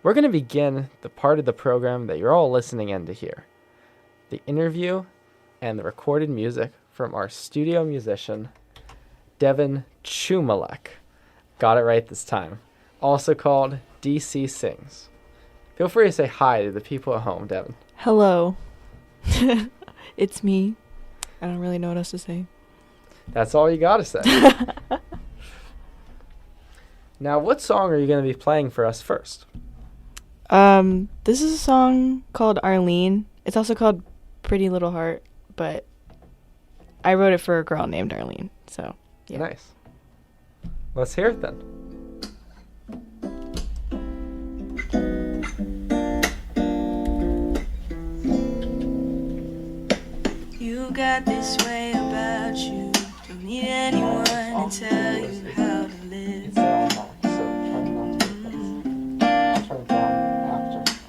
we're going to begin the part of the program that you're all listening in to hear. The interview and the recorded music from our studio musician, Devin Chumalek. Got it right this time. Also called DC Sings. Feel free to say hi to the people at home, Devin. Hello. It's me. I don't really know what else to say. That's all you got to say. Now, what song are you going to be playing for us first? This is a song called Arlene. It's also called Pretty Little Heart, but I wrote it for a girl named Arlene, so yeah. Nice. Let's hear it then. You got this way about you. Don't need anyone to tell you how to live.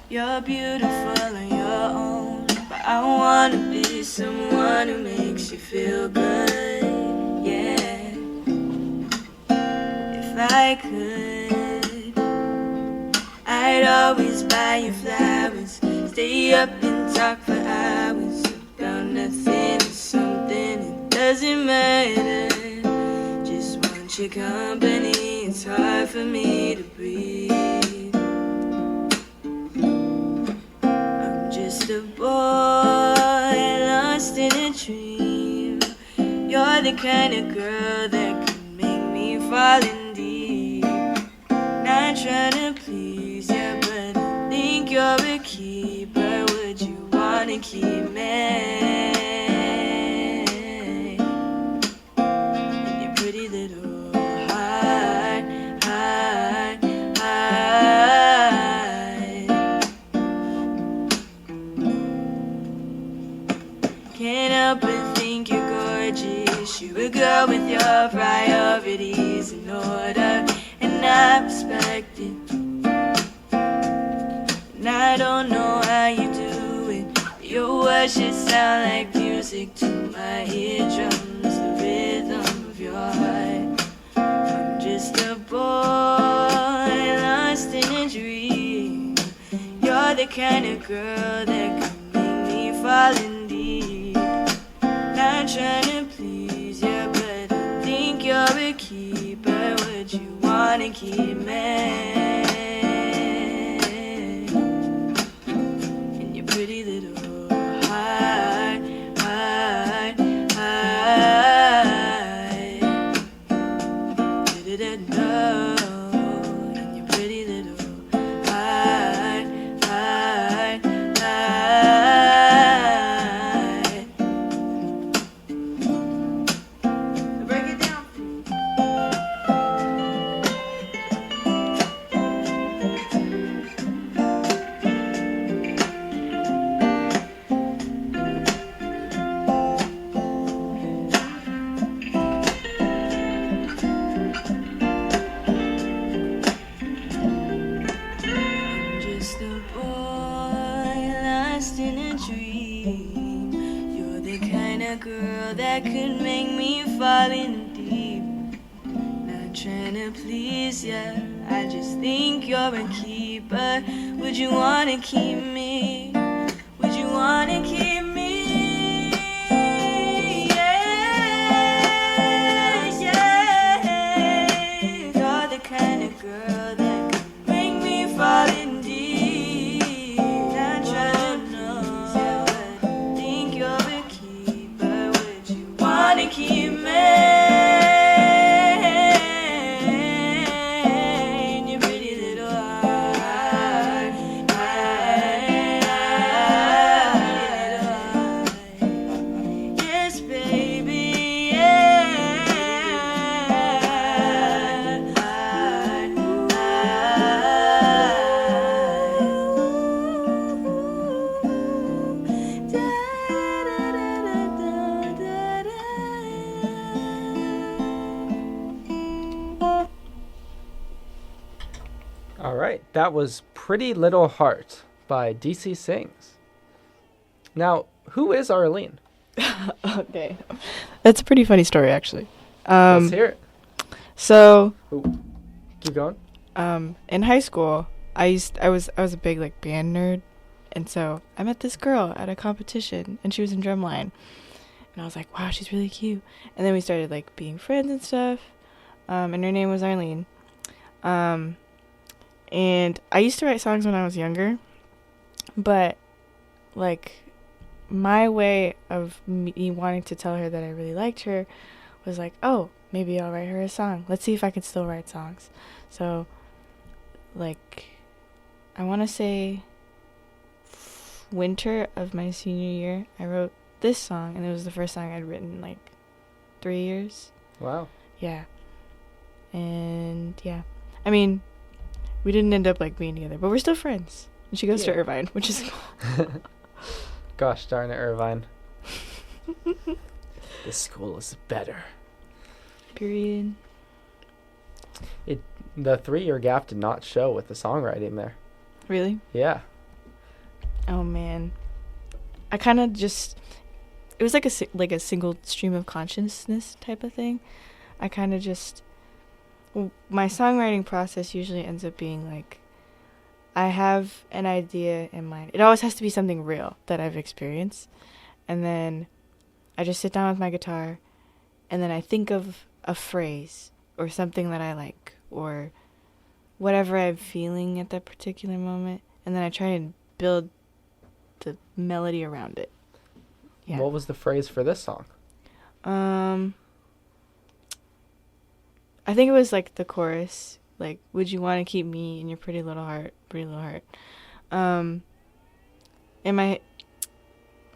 You're beautiful on your own, but I wanna be someone who makes you feel good, yeah. If I could, I'd always buy you flowers, stay up and talk for hours about nothing or something, it doesn't matter. Just want your company, it's hard for me to breathe. Just a boy lost in a dream. You're the kind of girl that could make me fall in deep. Not trying to please you, but I think you're a keeper. Would you wanna keep me in your pretty little heart, heart, heart? Can't help but think you're gorgeous. You're a girl with your priorities in order, and I respect it. And I don't know how you do it, but your words just sound like music to my eardrums, the rhythm of your heart. I'm just a boy lost in a dream. You're the kind of girl that could make me fall in deep. Not trying to please you, but I think you're a keeper. Would you wanna keep me in your pretty little heart, heart, heart? Da-da-da-da. In your pretty little heart, heart, heart. Break it down. I'm just a boy lost in a dream. You're the kind of girl that could make me fall in deep. Not trying to please ya, I just think you're a keeper. Would you wanna keep me? Would you wanna keep me? Yeah, yeah. You're the kind of girl that could make me fall in deep. Not trying to please ya, but I think you're a keeper. Would you wanna keep me in your pretty little heart, heart, heart? Yes, baby, yeah. Heart, heart. Da, da, da, da, da, da. All right, that was Pretty Little Heart by DC Sings. Now, who is Arlene? Okay. That's a pretty funny story, actually. Let's hear it. So, Ooh. Keep going. in high school, I was a big like band nerd, and so I met this girl at a competition, and she was in drumline, and I was like, wow, she's really cute. And then we started like being friends and stuff, and her name was Arlene. And I used to write songs when I was younger, but like my way of me wanting to tell her that I really liked her was like, oh, maybe I'll write her a song. Let's see if I can still write songs. So like I want to say winter of my senior year, I wrote this song, and it was the first song I'd written in like 3 years. Wow. Yeah. And yeah, I mean, we didn't end up like being together, but we're still friends. And she goes to Irvine, which is cool. Gosh darn it, Irvine. This school is better. Period. The 3-year gap did not show with the songwriting there. Really? Yeah. Oh man, I kind of just, it was like a single stream of consciousness type of thing. I kind of just, my songwriting process usually ends up being like, I have an idea in mind. It always has to be something real that I've experienced, and then I just sit down with my guitar, and then I think of a phrase or something that I like, or whatever I'm feeling at that particular moment, and then I try and build the melody around it. Yeah. What was the phrase for this song? I think it was like the chorus, like, would you want to keep me in your pretty little heart, pretty little heart. I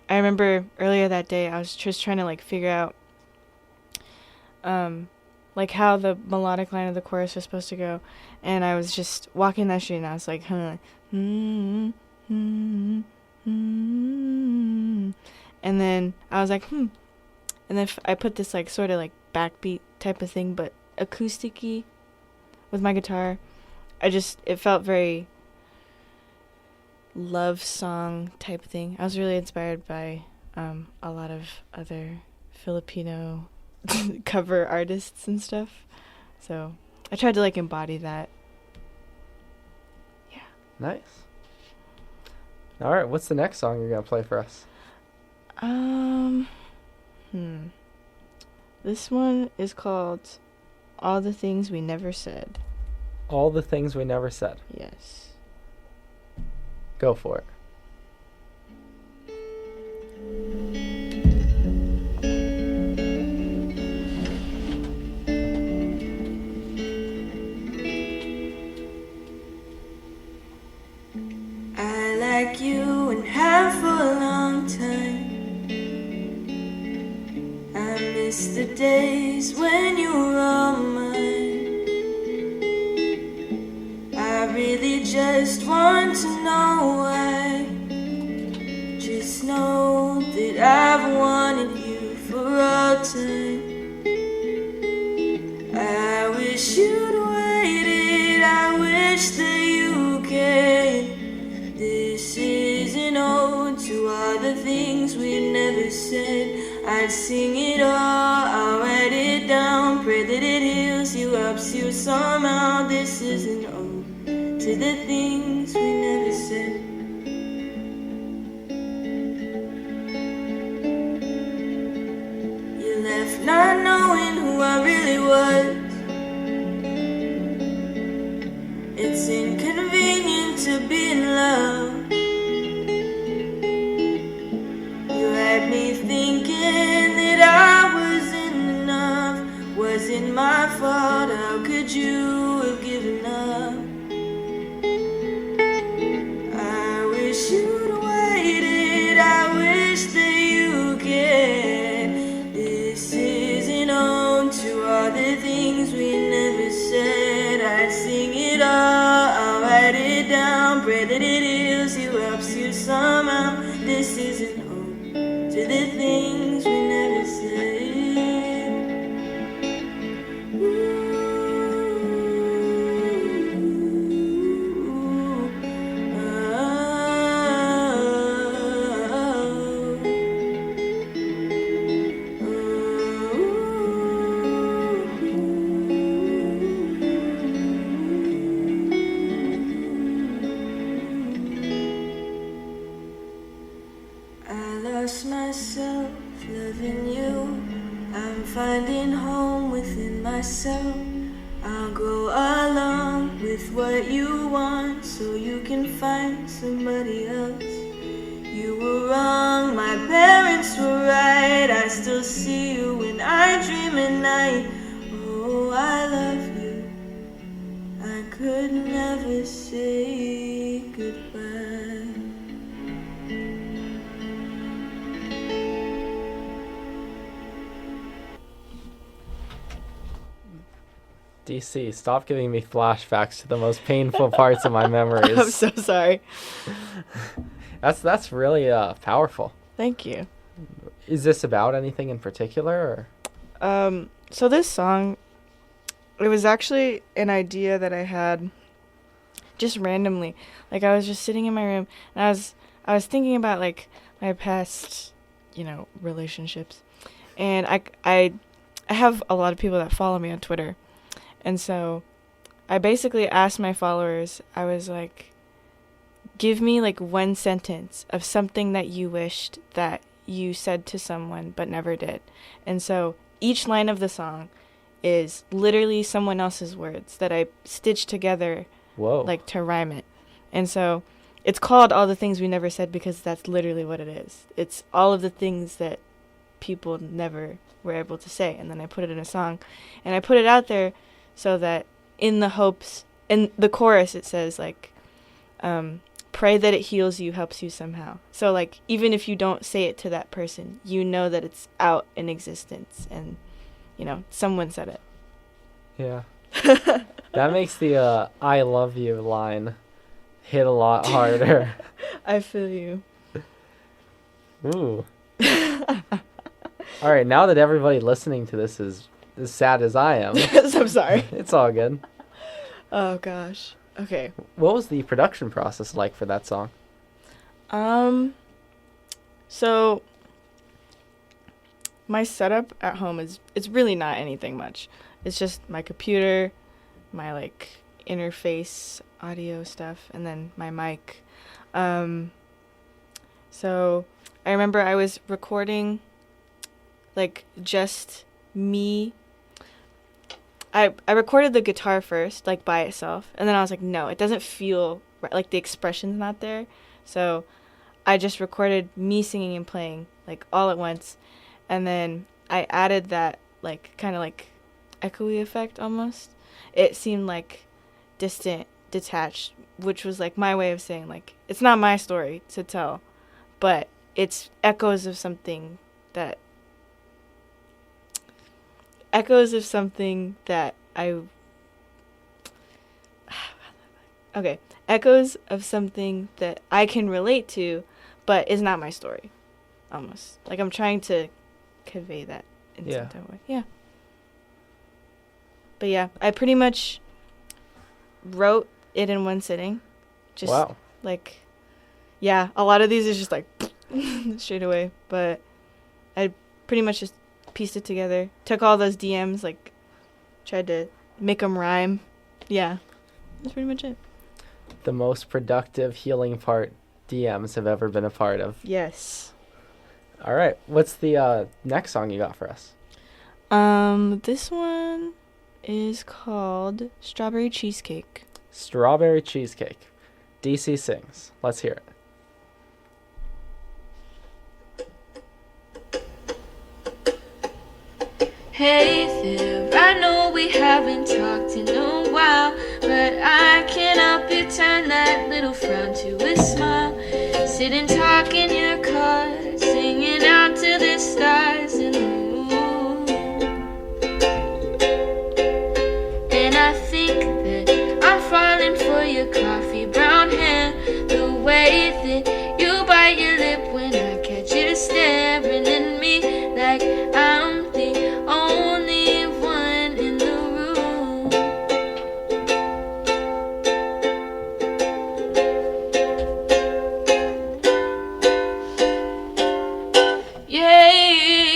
remember earlier that day I was just trying to like figure out like how the melodic line of the chorus was supposed to go, and I was just walking that street and I was like, and then I was like, and then I put this like sort of like backbeat type of thing, but acoustic-y with my guitar. It felt very love song type thing. I was really inspired by a lot of other Filipino cover artists and stuff, so I tried to like embody that. Yeah. Nice. All right, what's the next song you're gonna play for us? This one is called All the Things We Never Said. All the Things We Never Said. Yes. Go for it. I like you and have for a long time. I miss the days when you were all mine. I really just want to know why. Just know that I've wanted you for all time. I wish you'd waited, I wish that you cared. This is an ode to all the things we never said. I'd sing it all, I'll write it down, pray that it heals you, helps you somehow. This is an ode to the things we never said. You left not knowing who I really was. It's inconvenient to be in love. You had me thinking that I wasn't enough. Wasn't my fault, how could you have given up? I wish you'd waited, I wish that you cared. This is an ode to all the things we never said. I'd sing it all, I'll write it down, pray that it heals you, helps you somehow. This is an ode to the things we never said. more than you. I'm finding home within myself. I'll grow along with what you want so you can find somebody else. You were wrong, my parents were right. I still see you when I dream at night. Oh, I love you. I could never say goodbye. DC, stop giving me flashbacks to the most painful parts of my memories. I'm so sorry. That's really powerful. Thank you. Is this about anything in particular, or? So this song, it was actually an idea that I had just randomly. Like, I was just sitting in my room, and I was thinking about, like, my past, relationships. And I have a lot of people that follow me on Twitter. And so I basically asked my followers, I was like, give me, like, one sentence of something that you wished that you said to someone but never did. And so each line of the song is literally someone else's words that I stitched together. Whoa. Like, to rhyme it. And so it's called All the Things We Never Said because that's literally what it is. It's all of the things that people never were able to say. And then I put it in a song. And I put it out there so that in the hopes, in the chorus it says, like, pray that it heals you, helps you somehow. So, like, even if you don't say it to that person, you know that it's out in existence and, someone said it. Yeah. That makes the I love you line hit a lot harder. I feel you. Ooh. All right, now that everybody listening to this is as sad as I am. I'm sorry. It's all good. Oh, gosh. Okay. What was the production process like for that song? So my setup at home it's really not anything much. It's just my computer, my, like, interface audio stuff, and then my mic. So I remember I was recording, like, just me. I recorded the guitar first, like, by itself, and then I was like, no, it doesn't feel right, like, the expression's not there. So I just recorded me singing and playing, like, all at once, and then I added that, like, kind of like echoey effect almost. It seemed like distant, detached, which was, like, my way of saying, like, it's not my story to tell, but it's echoes of something that I echoes of something that I can relate to, but is not my story, almost. Like, I'm trying to convey that in some type of way. Yeah. But yeah, I pretty much wrote it in one sitting. Just, wow. Like, yeah, a lot of these is just, like, straight away, but I pretty much just pieced it together, took all those DMs, like, tried to make them rhyme. Yeah, that's pretty much it. The most productive healing part DMs have ever been a part of. Yes. All right, what's the next song you got for us? This one is called Strawberry Cheesecake. Strawberry Cheesecake. DC sings. Let's hear it. Hey there, I know we haven't talked in a while, but I can't help it, turn that little frown to a smile. Sit and talk in your car, singing out to the stars in the moon. And I think that I'm falling for your coffee brown hair, the way that you bite your lip when I catch you staring at me like I'm the only one in the room. Yeah.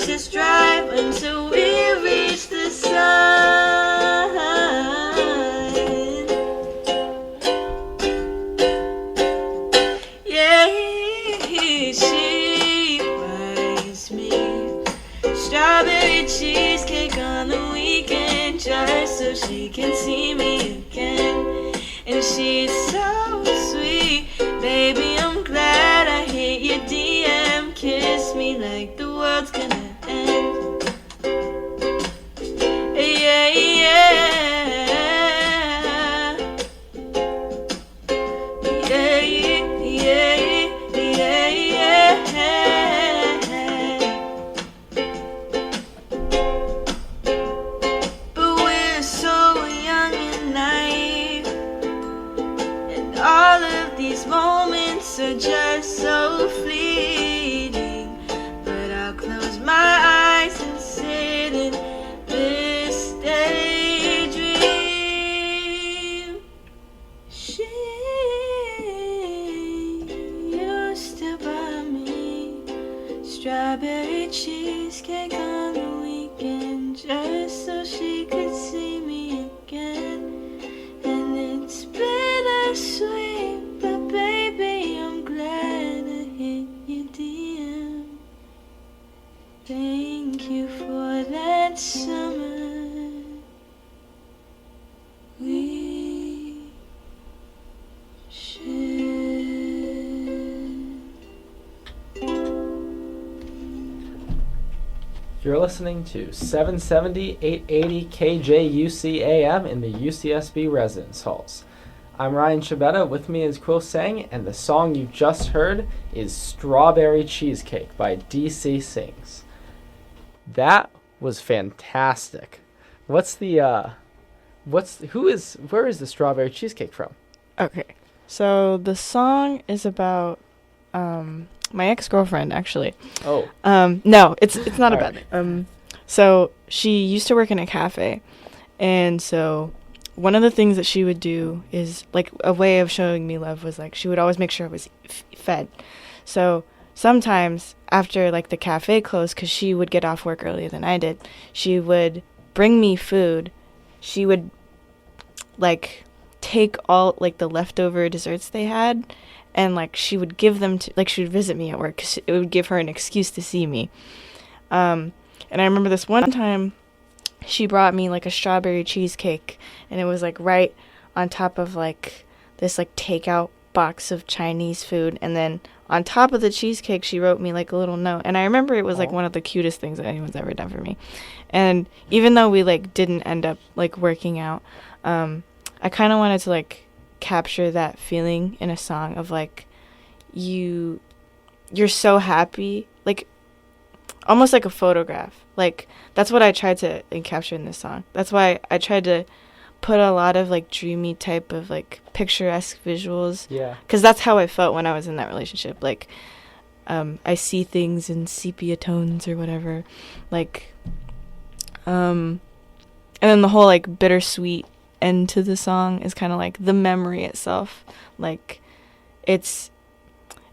let's just drive until we reach the sun. Yeah, she buys me strawberry cheesecake on the weekend just so she can see me again. And she's so sweet, baby, I'm glad I hit your DM. Kiss me like the world's gonna end. Yeah, yeah. Yeah, yeah, yeah, yeah. But we're so young and naive, and all of these moments are just so fleeting. But I'll close my eyes and sit in this daydream. She used to buy me strawberry cheesecake on the weekend just so she could see me again. And it's bittersweet, but baby, I'm glad I hit your DM. Thank you for that summer. We shared. You're listening to 770, 880 KJUC AM in the UCSB residence halls. I'm Ryan Scibetta, with me is Quill Sang, and the song you just heard is Strawberry Cheesecake by DC Sings. That was fantastic. Where is the Strawberry Cheesecake from? Okay, so the song is about my ex-girlfriend, actually. Oh. No, it's not about right. it. So she used to work in a cafe, and so one of the things that she would do is, like, a way of showing me love was, like, she would always make sure I was fed. So sometimes after, like, the cafe closed, because she would get off work earlier than I did, she would bring me food. She would, like, take all, like, the leftover desserts they had, and, like, she would give them to, like, she would visit me at work because it would give her an excuse to see me. And I remember this one time she brought me, like, a strawberry cheesecake, and it was, like, right on top of, like, this, like, takeout box of Chinese food, and then on top of the cheesecake she wrote me, like, a little note, and I remember it was, like, one of the cutest things that anyone's ever done for me. And even though we, like, didn't end up, like, working out, I kind of wanted to, like, capture that feeling in a song of, like, you're so happy, like, almost like a photograph. Like, that's what I tried to capture in this song. That's why I tried to put a lot of, like, dreamy type of, like, picturesque visuals. Yeah. Because that's how I felt when I was in that relationship. Like, I see things in sepia tones or whatever. Like, and then the whole, like, bittersweet end to the song is kind of like the memory itself. Like, it's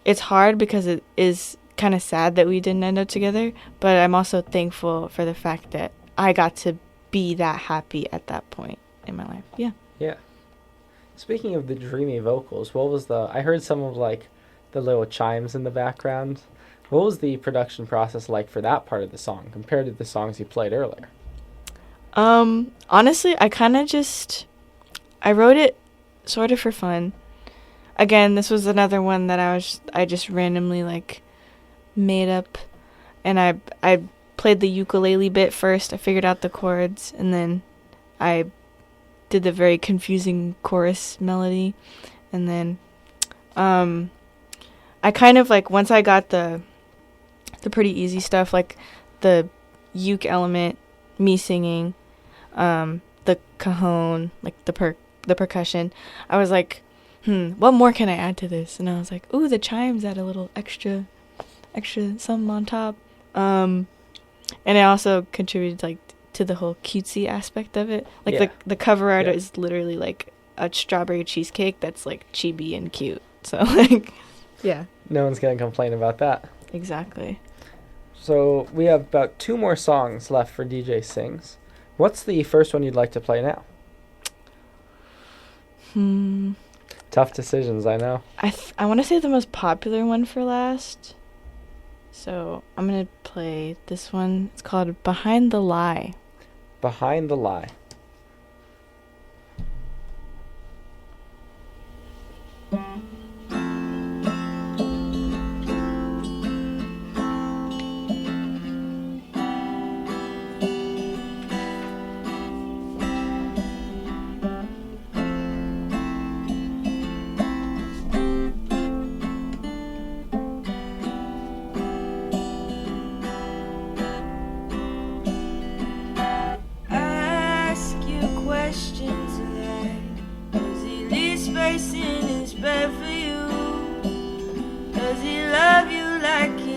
hard because it is kind of sad that we didn't end up together, but I'm also thankful for the fact that I got to be that happy at that point in my life. Yeah. Speaking of the dreamy vocals, I heard some of, like, the little chimes in the background. What was the production process like for that part of the song compared to the songs you played earlier? Honestly, I wrote it sort of for fun. Again, this was another one that I just randomly, like, made up, and I played the ukulele bit first. I figured out the chords, and then I did the very confusing chorus melody, and then I kind of, like, once I got the pretty easy stuff, like the uke element, me singing, the cajon, like the percussion, I was like, what more can I add to this? And I was like, ooh, the chimes add a little extra something on top. And it also contributed, like, to the whole cutesy aspect of it. Like, the cover art is literally, like, a strawberry cheesecake that's, like, chibi and cute. So, like, yeah. No one's gonna complain about that. Exactly. So we have about 2 more songs left for DJ Sings. What's the first one you'd like to play now? Tough decisions, I know. I want to say the most popular one for last. So I'm going to play this one. It's called Behind the Lie. Behind the Lie.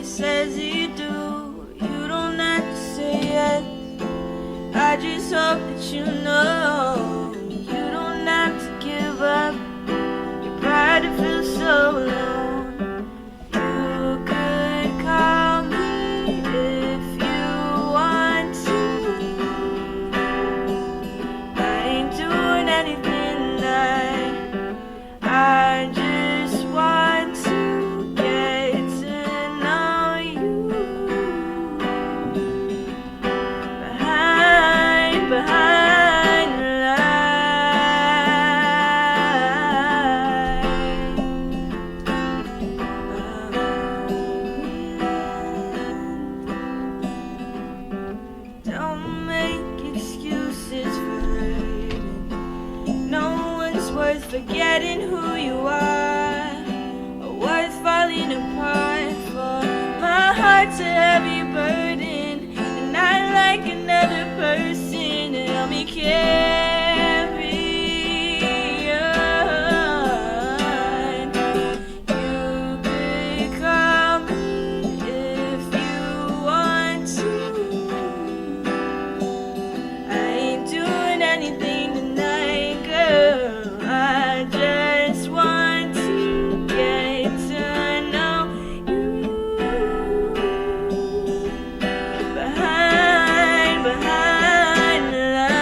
Says you do, you don't have to say yes. I just hope that you know you don't have to give up your pride to feel so alone. You could call me if you want to. I ain't doing anything tonight. I just want to get to know you. Behind the line. Don't make excuses for hurting. No one's worth forgetting who you are, or worth falling apart for. My heart's a heavy burden, and I like another person to help me carry on. You could call me if you want to. I ain't doing anything tonight, girl. I just want to get to know you. Behind the line. Behind the line.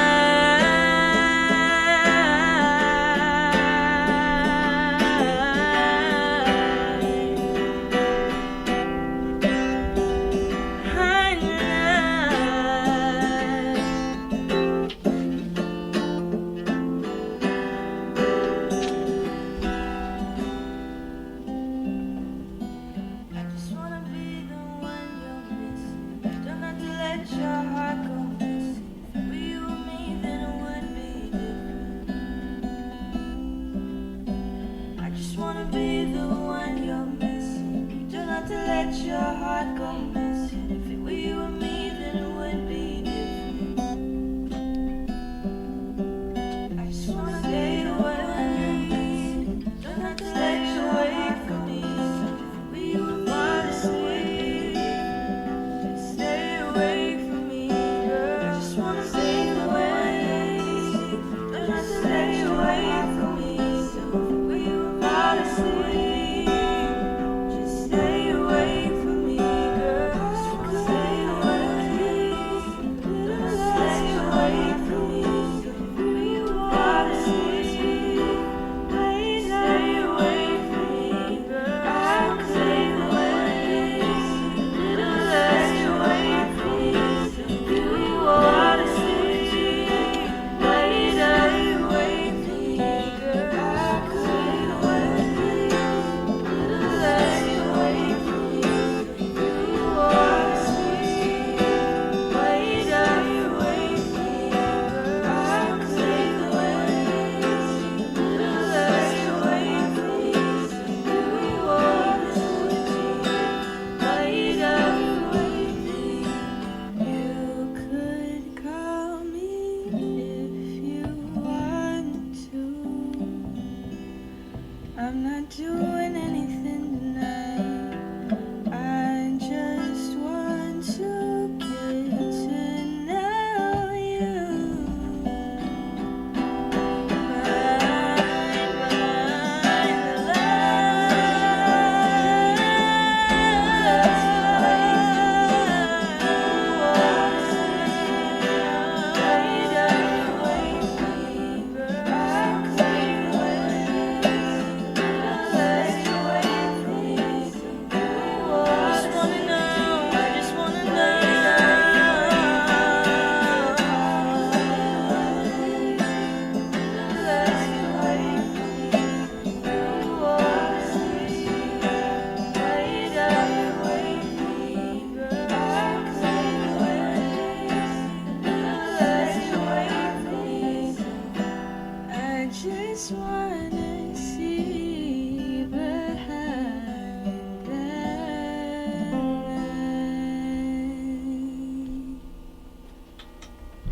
I just wanna be the one you're missing. Don't have to let your heart go missing. If it were you or me, then it would be different. I just wanna be the one you're missing. You don't have to let your heart go missing. If it were you or me, then it would be different. I just wanna stay away. Don't have to let you away from me. If it were you or me, fall asleep. Just stay away from me, girl. I just wanna stay away. Don't have to let you away from me. So if it were you or me, fall asleep. Just stay away from me, girl.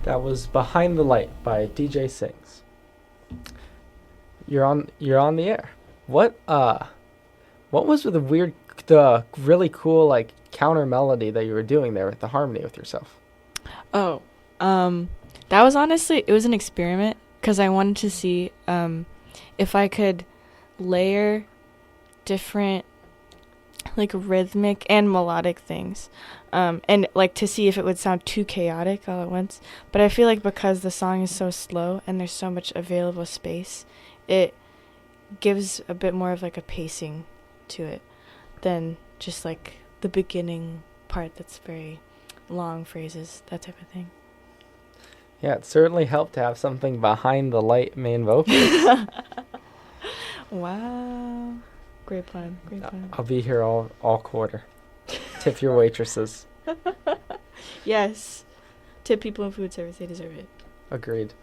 That was Behind the Light by DJ Sings. You're on the air. What was the really cool like counter melody that you were doing there with the harmony with yourself? Oh, that was honestly, it was an experiment because I wanted to see if I could layer different like rhythmic and melodic things, and like to see if it would sound too chaotic all at once. But I feel like because the song is so slow and there's so much available space, it gives a bit more of like a pacing to it than just like the beginning part that's very long phrases, that type of thing. Yeah, it certainly helped to have something behind the light main vocal. Wow. Great plan. I'll be here all quarter. Tip your waitresses. Yes. Tip people in food service. They deserve it. Agreed.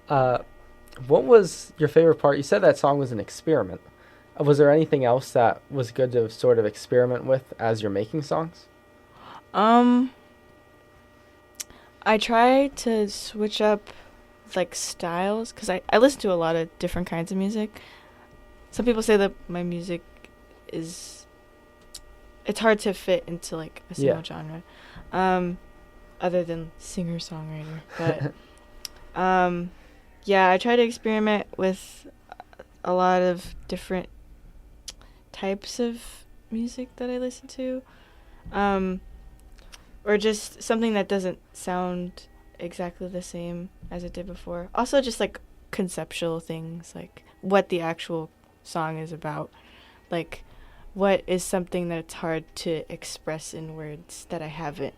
What was your favorite part? You said that song was an experiment. Was there anything else that was good to sort of experiment with as you're making songs? I try to switch up like styles because I listen to a lot of different kinds of music. Some people say that my music it's hard to fit into like a single genre, other than singer-songwriter. But yeah, I try to experiment with a lot of different types of music that I listen to, or just something that doesn't sound exactly the same as it did before. Also just like conceptual things, like what the actual song is about, like what is something that it's hard to express in words that I haven't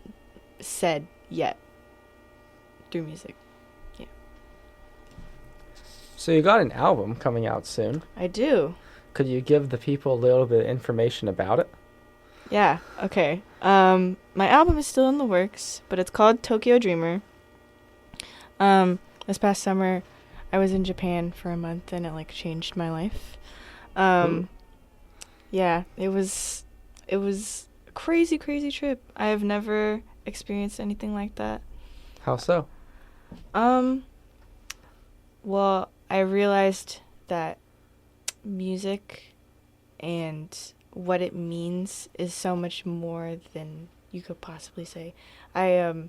said yet through music. Yeah. So you got an album coming out soon. I do. Could you give the people a little bit of information about it? Yeah, okay. My album is still in the works, but it's called Tokyo Dreamer. This past summer, I was in Japan for a month, and it, like, changed my life. Yeah, it was a crazy, crazy trip. I have never experienced anything like that. How so? Well, I realized that music and what it means is so much more than you could possibly say. I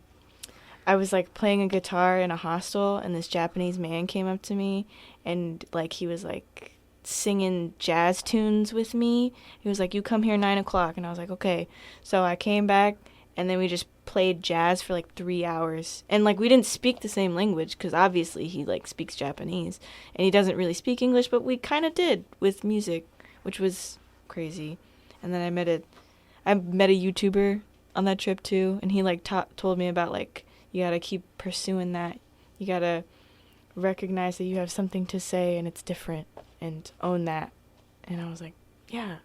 was like playing a guitar in a hostel, and this Japanese man came up to me, and like he was like singing jazz tunes with me. He was like, "You come here 9:00," and I was like, "Okay." So I came back, and then we just played jazz for like 3 hours, and like we didn't speak the same language because obviously he like speaks Japanese and he doesn't really speak English, but we kind of did with music, which was crazy. And then I met a YouTuber on that trip too, and he like told me about like you gotta keep pursuing that, you gotta recognize that you have something to say and it's different, and own that. And I was like, yeah.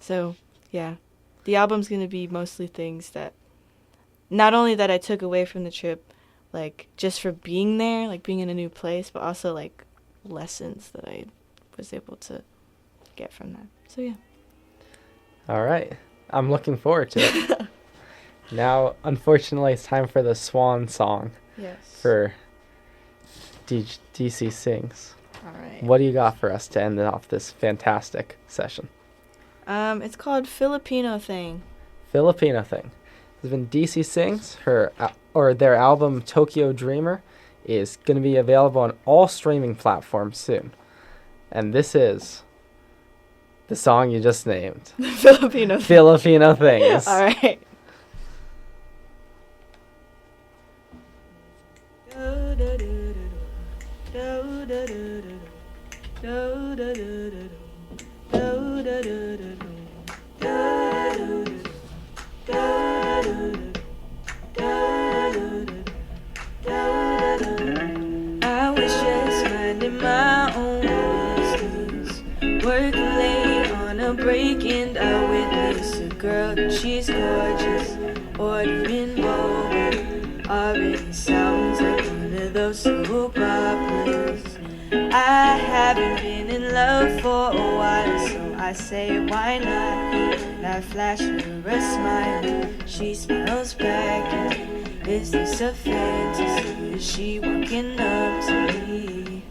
So yeah, the album's gonna be mostly things that not only that I took away from the trip, like just for being there, like being in a new place, but also like lessons that I was able to get from that. So yeah. All right. I'm looking forward to it. Now, unfortunately, it's time for the swan song. Yes. For DC Sings. All right. What do you got for us to end off this fantastic session? It's called Filipino Thing. Filipino Thing. This has been DC Sings. Their album Tokyo Dreamer is going to be available on all streaming platforms soon. And this is the song you just named. Filipino Things. All right. I was just minding my own business, working late on a break, and I witnessed a girl, she's gorgeous, ordering more. Already sounds like one of those soap operas. I haven't been in love for a while, so I say why not? And I flash her a smile. She smiles back. Is this a fantasy? Is she walking up to me?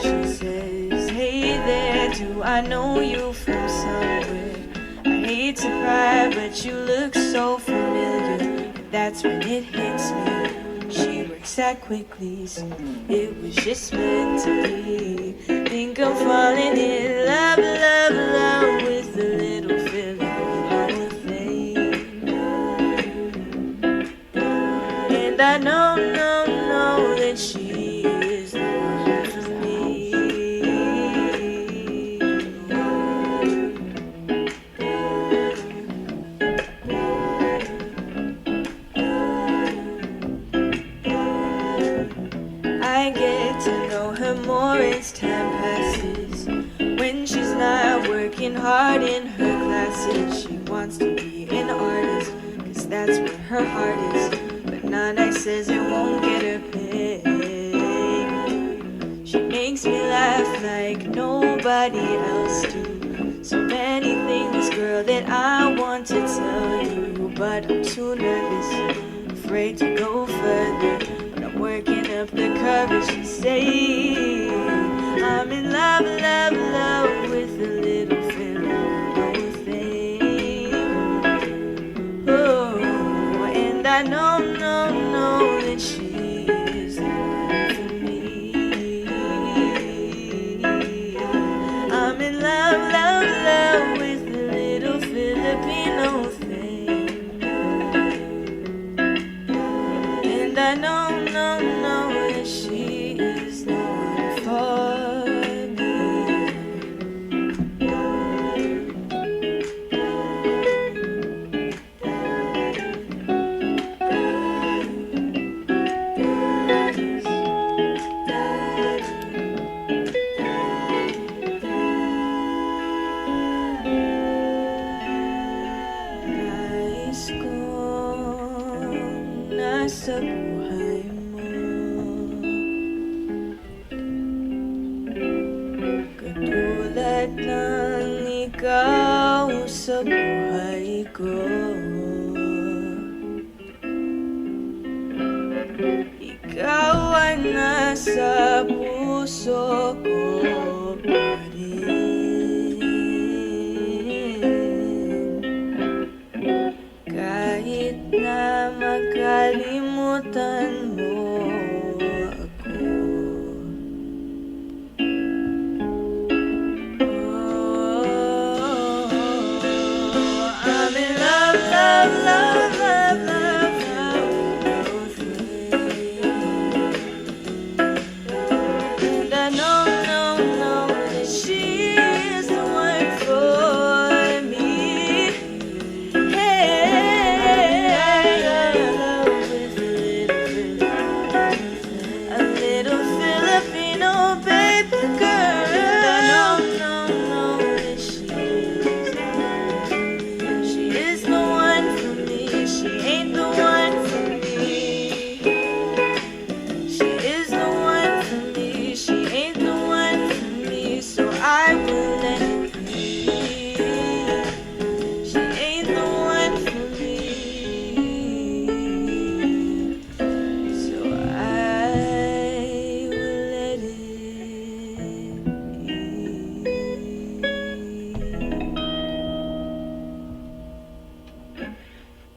She says, hey there, do I know you from somewhere? I hate to pry, but you look so familiar. That's when it hits me. She works at Quickly's. It was just meant to be. Think I'm falling in love, love, love with the little Filipino thing. And I know that she is the one for me. I get to know her more as time passes. When she's not working hard in her classes, she wants to be an artist, 'cause that's where her heart is. But Nana says it won't get her paid. She makes me laugh like nobody else do. So many things, girl, that I want to tell you, but I'm too nervous, afraid to go further. Working up the courage to say I'm in love, love, love with a little Filipino thing. Oh, and I know that she is the one for me. I'm in love, love, love with a little Filipino thing. And I know that she is the one for me. Nais kong nasa buhay mo, katulad ng ikaw sa buhay ko. Ikaw ay nasa puso ko.